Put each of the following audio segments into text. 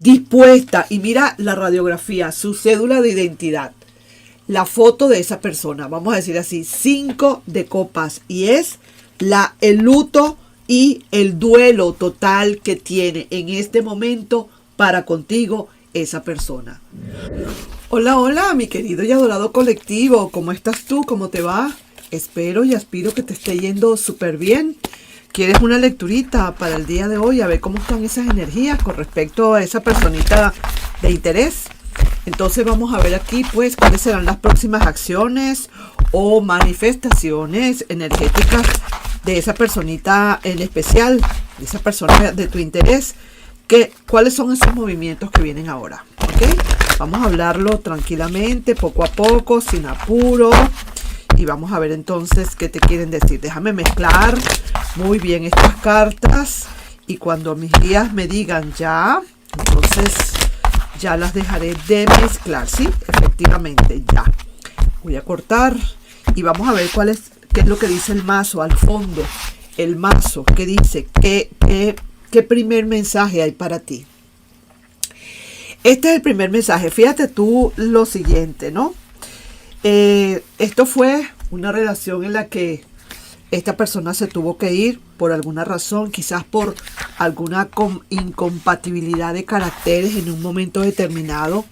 dispuesta, y mira la radiografía, su cédula de identidad, la foto de esa persona, vamos a decir así, 5 de copas, y es el luto y el duelo total que tiene en este momento para contigo esa persona. Hola, hola, mi querido y adorado colectivo, ¿cómo estás tú? ¿Cómo te va? Espero y aspiro que te esté yendo súper bien. ¿Quieres una lecturita para el día de hoy? A ver cómo están esas energías con respecto a esa personita de interés. Entonces vamos a ver aquí pues cuáles serán las próximas acciones o manifestaciones energéticas de esa personita en especial, de esa persona de tu interés. ¿Cuáles son esos movimientos que vienen ahora? ¿Ok? Vamos a hablarlo tranquilamente, poco a poco, sin apuro. Y vamos a ver entonces qué te quieren decir. Déjame mezclar muy bien estas cartas. Y cuando mis guías me digan ya, entonces ya las dejaré de mezclar. Sí, efectivamente, ya. Voy a cortar y vamos a ver qué es lo que dice el mazo al fondo. El mazo, ¿qué dice? ¿Qué primer mensaje hay para ti? Este es el primer mensaje. Fíjate tú lo siguiente, ¿no? Esto fue una relación en la que esta persona se tuvo que ir por alguna razón, quizás por alguna incompatibilidad de caracteres en un momento determinado,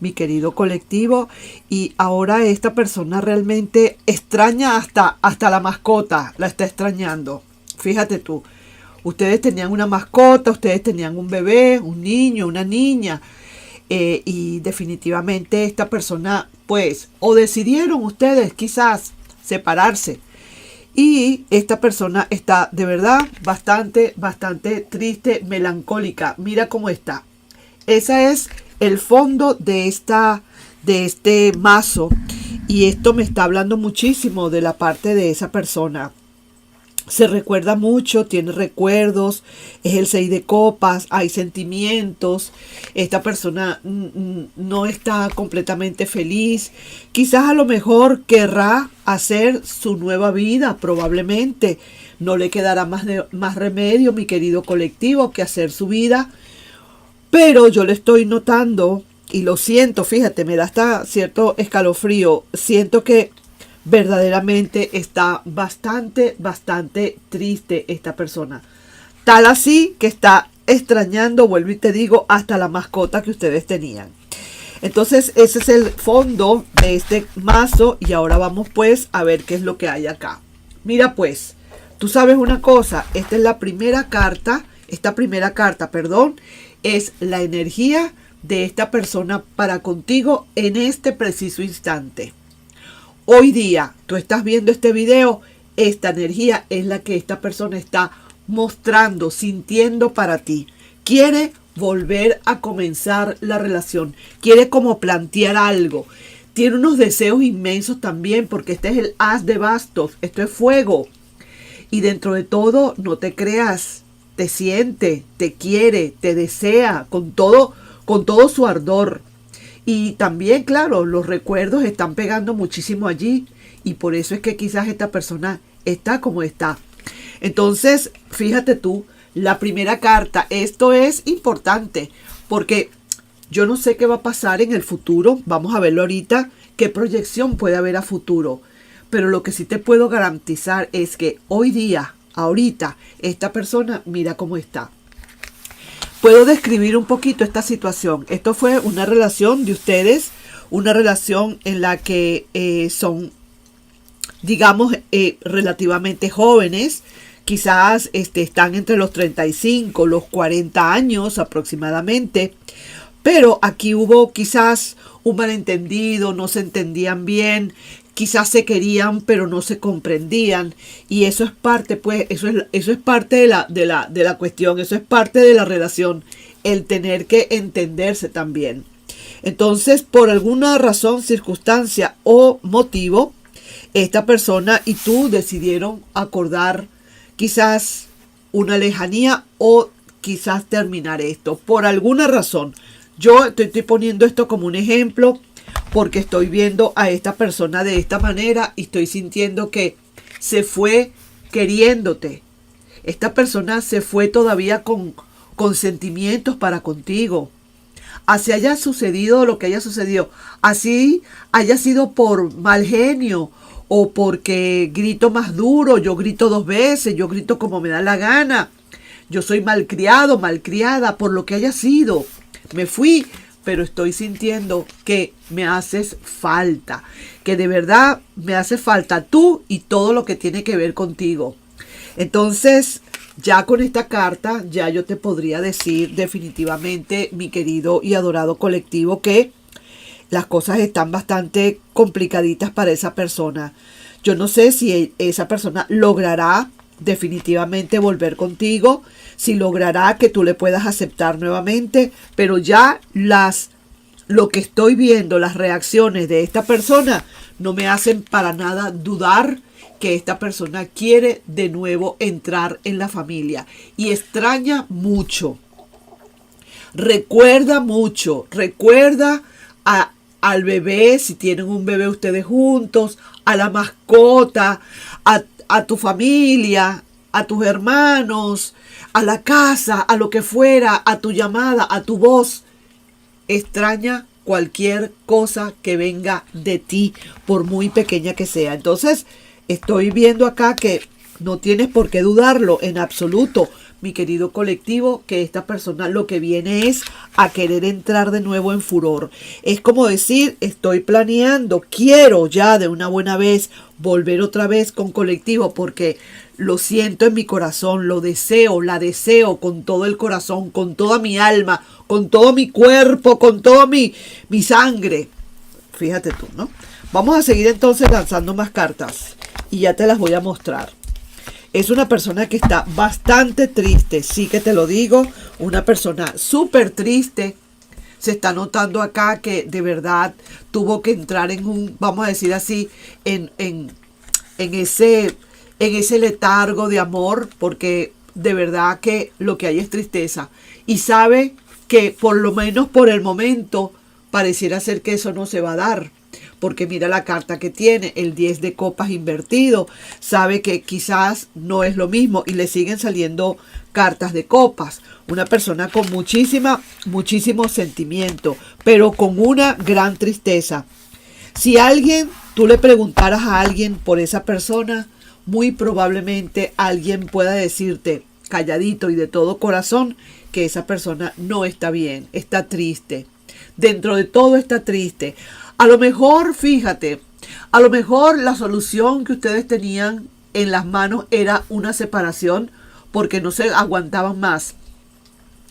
mi querido colectivo, y ahora esta persona realmente extraña hasta la mascota, la está extrañando. Fíjate tú, ustedes tenían una mascota, ustedes tenían un bebé, un niño, una niña, y definitivamente esta persona pues o decidieron ustedes quizás separarse y esta persona está de verdad bastante triste, melancólica. Mira cómo está. Ese es el fondo de este mazo, y esto me está hablando muchísimo de la parte de esa persona. Se recuerda mucho, tiene recuerdos, es el 6 de copas, hay sentimientos, esta persona no está completamente feliz, quizás a lo mejor querrá hacer su nueva vida, probablemente no le quedará más remedio, mi querido colectivo, que hacer su vida, pero yo le estoy notando y lo siento, fíjate, me da hasta cierto escalofrío, siento que verdaderamente está bastante triste esta persona. Tal así que está extrañando, vuelvo y te digo, hasta la mascota que ustedes tenían. Entonces ese es el fondo de este mazo y ahora vamos pues a ver qué es lo que hay acá. Mira pues, tú sabes una cosa, esta es la primera carta, es la energía de esta persona para contigo en este preciso instante. Hoy día, tú estás viendo este video, esta energía es la que esta persona está mostrando, sintiendo para ti. Quiere volver a comenzar la relación, quiere como plantear algo. Tiene unos deseos inmensos también, porque este es el as de bastos, esto es fuego. Y dentro de todo, no te creas, te siente, te quiere, te desea con todo su ardor. Y también, claro, los recuerdos están pegando muchísimo allí y por eso es que quizás esta persona está como está. Entonces, fíjate tú, la primera carta, esto es importante porque yo no sé qué va a pasar en el futuro, vamos a verlo ahorita, qué proyección puede haber a futuro, pero lo que sí te puedo garantizar es que hoy día, ahorita, esta persona mira cómo está. Puedo describir un poquito esta situación. Esto fue una relación de ustedes, una relación en la que son, digamos, relativamente jóvenes. Quizás están entre los 35, los 40 años aproximadamente. Pero aquí hubo quizás un malentendido, no se entendían bien. Quizás se querían, pero no se comprendían. Y eso es parte, pues, eso es parte de la cuestión, eso es parte de la relación, el tener que entenderse también. Entonces, por alguna razón, circunstancia o motivo, esta persona y tú decidieron acordar quizás una lejanía o quizás terminar esto. Por alguna razón. Yo te estoy poniendo esto como un ejemplo, porque estoy viendo a esta persona de esta manera y estoy sintiendo que se fue queriéndote. Esta persona se fue todavía con sentimientos para contigo. así haya sucedido lo que haya sucedido, así haya sido por mal genio o porque grito más duro, yo grito 2 veces, yo grito como me da la gana, yo soy malcriado, malcriada, por lo que haya sido, me fui, pero estoy sintiendo que me haces falta, que de verdad me hace falta tú y todo lo que tiene que ver contigo. Entonces, ya con esta carta, ya yo te podría decir definitivamente, mi querido y adorado colectivo, que las cosas están bastante complicaditas para esa persona. Yo no sé si esa persona logrará definitivamente volver contigo, si logrará que tú le puedas aceptar nuevamente, pero ya lo que estoy viendo, las reacciones de esta persona no me hacen para nada dudar que esta persona quiere de nuevo entrar en la familia y extraña mucho. Recuerda mucho, recuerda al bebé, si tienen un bebé ustedes juntos, a la mascota, a tu familia, a tus hermanos, a la casa, a lo que fuera, a tu llamada, a tu voz. Extraña cualquier cosa que venga de ti, por muy pequeña que sea. Entonces, estoy viendo acá que no tienes por qué dudarlo en absoluto, mi querido colectivo, que esta persona lo que viene es a querer entrar de nuevo en furor. Es como decir, estoy planeando, quiero ya de una buena vez volver otra vez con colectivo, porque lo siento en mi corazón, lo deseo, la deseo con todo el corazón, con toda mi alma, con todo mi cuerpo, con toda mi sangre. Fíjate tú, ¿no? Vamos a seguir entonces lanzando más cartas y ya te las voy a mostrar. Es una persona que está bastante triste, sí que te lo digo, una persona súper triste. Se está notando acá que de verdad tuvo que entrar en un, vamos a decir así, en ese letargo de amor, porque de verdad que lo que hay es tristeza. Y sabe que por lo menos por el momento pareciera ser que eso no se va a dar. Porque mira la carta que tiene, el 10 de copas invertido. Sabe que quizás no es lo mismo y le siguen saliendo cartas de copas. Una persona con muchísimo sentimiento, pero con una gran tristeza. Si tú le preguntaras a alguien por esa persona, muy probablemente alguien pueda decirte calladito y de todo corazón que esa persona no está bien, está triste. Dentro de todo está triste. A lo mejor, fíjate, a lo mejor la solución que ustedes tenían en las manos era una separación porque no se aguantaban más.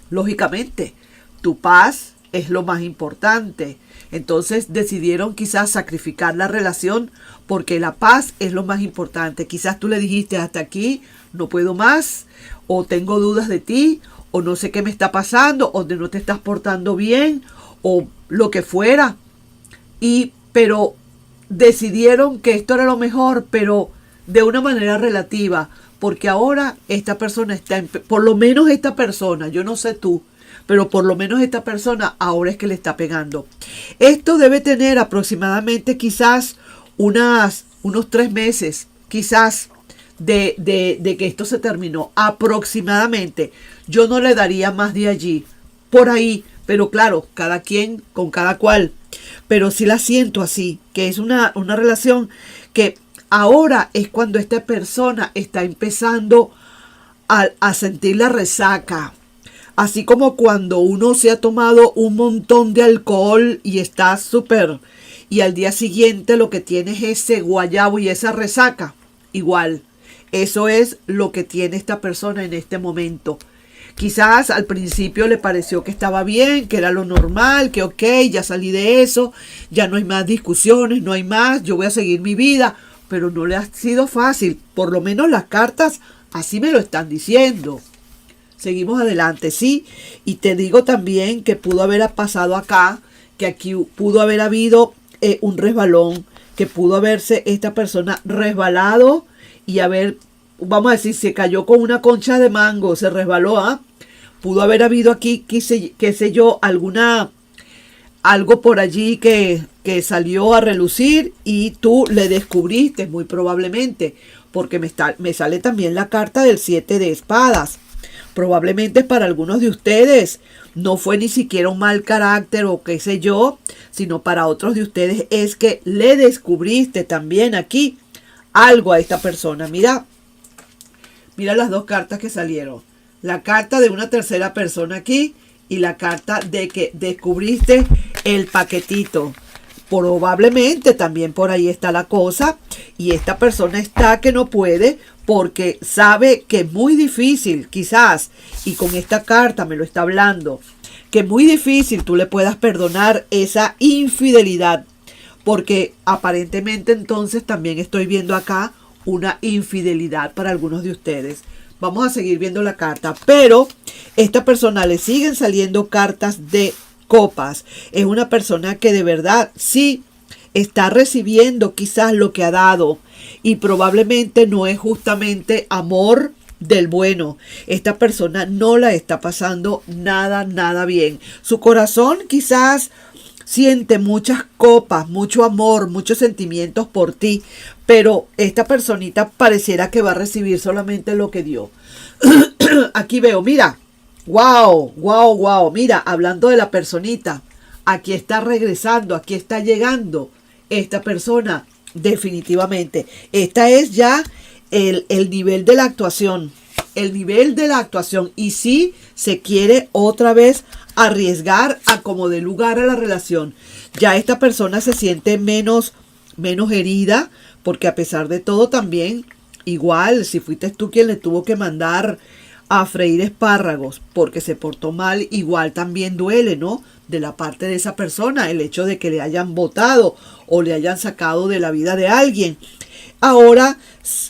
Lógicamente, tu paz es lo más importante. Entonces decidieron quizás sacrificar la relación porque la paz es lo más importante. Quizás tú le dijiste hasta aquí, no puedo más, o tengo dudas de ti, o no sé qué me está pasando, o de no te estás portando bien, o lo que fuera. Pero decidieron que esto era lo mejor, pero de una manera relativa, porque ahora esta persona está, por lo menos esta persona, yo no sé tú, pero por lo menos esta persona ahora es que le está pegando. Esto debe tener aproximadamente quizás unos 3 meses, quizás, de que esto se terminó. Aproximadamente. Yo no le daría más de allí, por ahí, pero claro, cada quien con cada cual. Pero sí la siento así, que es una relación que ahora es cuando esta persona está empezando a sentir la resaca. Así como cuando uno se ha tomado un montón de alcohol y está súper, y al día siguiente lo que tiene es ese guayabo y esa resaca. Igual, eso es lo que tiene esta persona en este momento. Quizás al principio le pareció que estaba bien, que era lo normal, que ok, ya salí de eso, ya no hay más discusiones, no hay más, yo voy a seguir mi vida, pero no le ha sido fácil, por lo menos las cartas así me lo están diciendo. Seguimos adelante, sí, y te digo también que pudo haber pasado acá, que aquí pudo haber habido un resbalón, que pudo haberse esta persona resbalado y vamos a decir, se cayó con una concha de mango, se resbaló, ¿ah? Pudo haber habido aquí, qué sé yo, algo por allí que salió a relucir y tú le descubriste muy probablemente, porque me sale también la carta del 7 de espadas. Probablemente para algunos de ustedes no fue ni siquiera un mal carácter o qué sé yo, sino para otros de ustedes es que le descubriste también aquí algo a esta persona. Mira las dos cartas que salieron. La carta de una tercera persona aquí y la carta de que descubriste el paquetito. Probablemente también por ahí está la cosa y esta persona está que no puede porque sabe que es muy difícil quizás, y con esta carta me lo está hablando, que es muy difícil tú le puedas perdonar esa infidelidad, porque aparentemente entonces también estoy viendo acá una infidelidad para algunos de ustedes. Vamos a seguir viendo la carta, pero esta persona le siguen saliendo cartas de copas. Es una persona que de verdad sí está recibiendo quizás lo que ha dado y probablemente no es justamente amor del bueno. Esta persona no la está pasando nada bien. Su corazón quizás siente muchas copas, mucho amor, muchos sentimientos por ti, pero esta personita pareciera que va a recibir solamente lo que dio. Aquí veo, mira, wow, mira, hablando de la personita, aquí está regresando, aquí está llegando esta persona, definitivamente. Esta es ya el nivel de la actuación, y si se quiere otra vez arriesgar a como dé lugar a la relación. Ya esta persona se siente menos herida, porque a pesar de todo también, igual, si fuiste tú quien le tuvo que mandar a freír espárragos porque se portó mal, igual también duele, ¿no? De la parte de esa persona, el hecho de que le hayan botado o le hayan sacado de la vida de alguien. Ahora,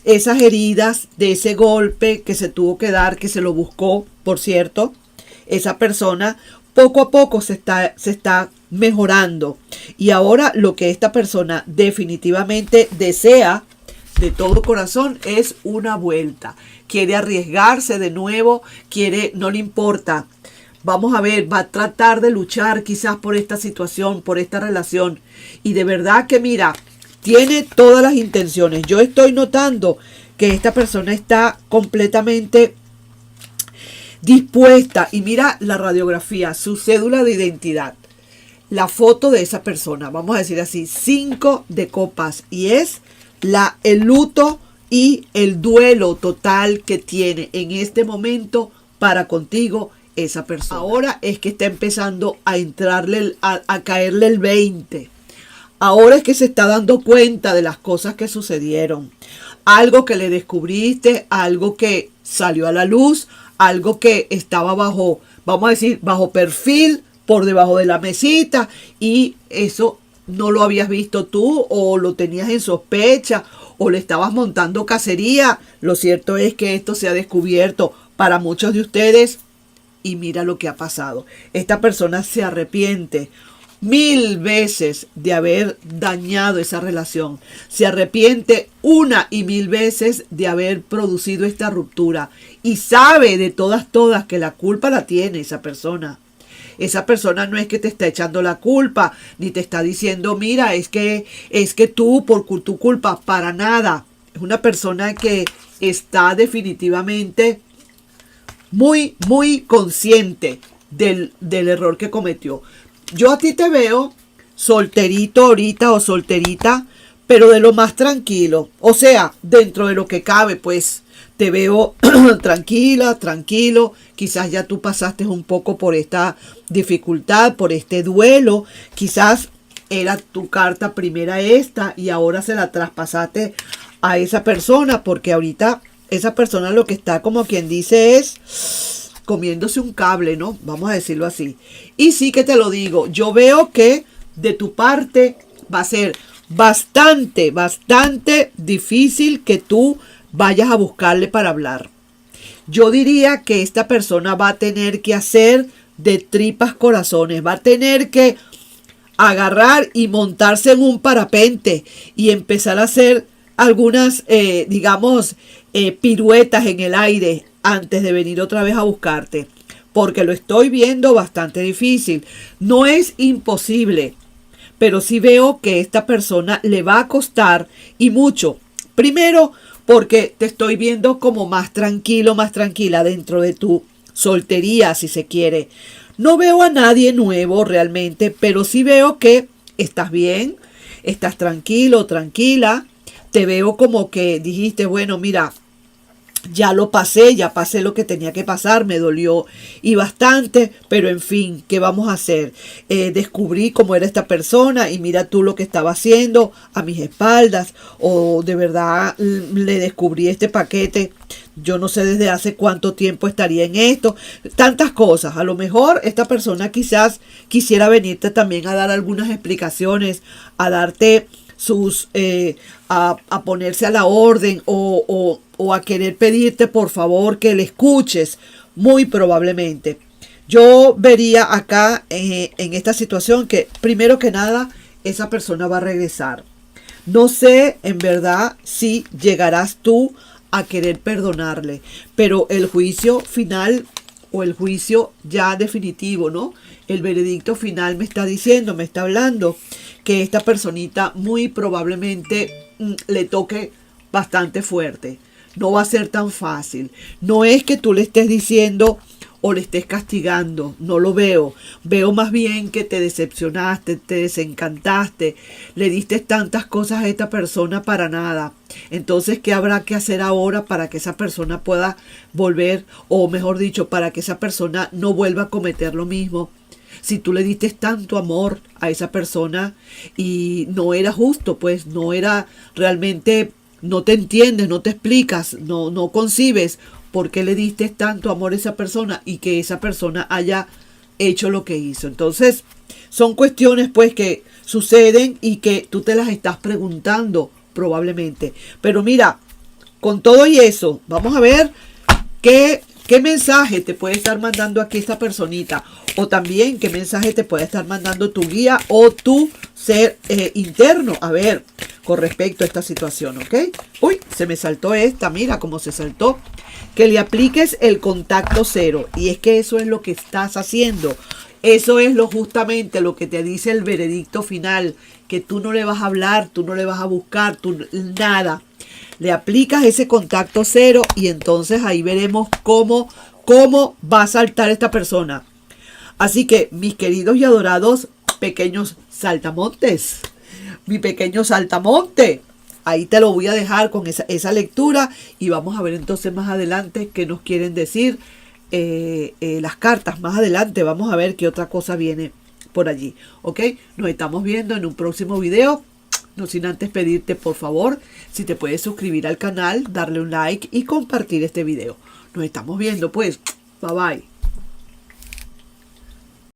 esas heridas de ese golpe que se tuvo que dar, que se lo buscó, por cierto, esa persona poco a poco se está mejorando. Y ahora lo que esta persona definitivamente desea de todo corazón es una vuelta. Quiere arriesgarse de nuevo, no le importa. Vamos a ver, va a tratar de luchar quizás por esta situación, por esta relación. Y de verdad que mira, tiene todas las intenciones. Yo estoy notando que esta persona está completamente dispuesta. Y mira la radiografía, su cédula de identidad, la foto de esa persona, vamos a decir así, 5 de copas. Y es el luto y el duelo total que tiene en este momento para contigo esa persona. Ahora es que está empezando a entrarle, a caerle el 20. Ahora es que se está dando cuenta de las cosas que sucedieron. Algo que le descubriste, algo que salió a la luz, algo que estaba bajo, vamos a decir, bajo perfil, por debajo de la mesita, y eso no lo habías visto tú, o lo tenías en sospecha, o le estabas montando cacería. Lo cierto es que esto se ha descubierto para muchos de ustedes, y mira lo que ha pasado. Esta persona se arrepiente 1000 veces de haber dañado esa relación. Se arrepiente 1 y 1000 veces de haber producido esta ruptura. Y sabe de todas que la culpa la tiene esa persona. Esa persona no es que te está echando la culpa, ni te está diciendo, mira, es que tú por tu culpa, para nada. Es una persona que está definitivamente muy consciente del error que cometió. Yo a ti te veo solterito ahorita o solterita, pero de lo más tranquilo. O sea, dentro de lo que cabe, pues te veo tranquilo. Quizás ya tú pasaste un poco por esta dificultad, por este duelo. Quizás era tu carta primera esta y ahora se la traspasaste a esa persona, porque ahorita esa persona lo que está, como quien dice, es comiéndose un cable, ¿no? Vamos a decirlo así. Y sí que te lo digo, yo veo que de tu parte va a ser bastante difícil que tú vayas a buscarle para hablar. Yo diría que esta persona va a tener que hacer de tripas corazones, va a tener que agarrar y montarse en un parapente y empezar a hacer algunas, piruetas en el aire antes de venir otra vez a buscarte, porque lo estoy viendo bastante difícil. No es imposible, pero sí veo que esta persona le va a costar, y mucho. Primero, porque te estoy viendo como más tranquila dentro de tu soltería si se quiere. No veo a nadie nuevo realmente, pero sí veo que estás bien, estás tranquilo, tranquila. Te veo como que dijiste, bueno, mira, ya pasé lo que tenía que pasar, me dolió y bastante, pero en fin, ¿qué vamos a hacer? Descubrí cómo era esta persona y mira tú lo que estaba haciendo a mis espaldas, o de verdad le descubrí este paquete. Yo no sé desde hace cuánto tiempo estaría en esto, tantas cosas. A lo mejor esta persona quizás quisiera venirte también a dar algunas explicaciones, a darte a ponerse a la orden o a querer pedirte por favor que le escuches, muy probablemente. Yo vería acá en esta situación que primero que nada esa persona va a regresar. No sé en verdad si llegarás tú a querer perdonarle, pero el juicio final o el juicio ya definitivo, ¿no? El veredicto final me está diciendo, me está hablando que esta personita muy probablemente le toque bastante fuerte. No va a ser tan fácil. No es que tú le estés diciendo o le estés castigando, no lo veo. Veo más bien que te decepcionaste, te desencantaste, le diste tantas cosas a esta persona para nada. Entonces, ¿qué habrá que hacer ahora para que esa persona pueda volver, o mejor dicho, para que esa persona no vuelva a cometer lo mismo? Si tú le diste tanto amor a esa persona y no era justo, pues no era realmente, no te entiendes, no te explicas, no concibes por qué le diste tanto amor a esa persona y que esa persona haya hecho lo que hizo. Entonces, son cuestiones pues que suceden y que tú te las estás preguntando probablemente. Pero mira, con todo y eso, vamos a ver qué mensaje te puede estar mandando aquí esta personita. O también qué mensaje te puede estar mandando tu guía o tu ser interno. A ver, con respecto a esta situación, ¿ok? Uy, se me saltó esta, mira cómo se saltó. Que le apliques el contacto cero. Y es que eso es lo que estás haciendo. Eso es justamente lo que te dice el veredicto final. Que tú no le vas a hablar, tú no le vas a buscar, nada. Le aplicas ese contacto cero y entonces ahí veremos cómo va a saltar esta persona. Así que, mis queridos y adorados pequeños saltamontes, mi pequeño saltamonte, ahí te lo voy a dejar con esa lectura y vamos a ver entonces más adelante qué nos quieren decir las cartas. Más adelante vamos a ver qué otra cosa viene por allí, ¿ok? Nos estamos viendo en un próximo video. No sin antes pedirte, por favor, si te puedes suscribir al canal, darle un like y compartir este video. Nos estamos viendo, pues. Bye bye.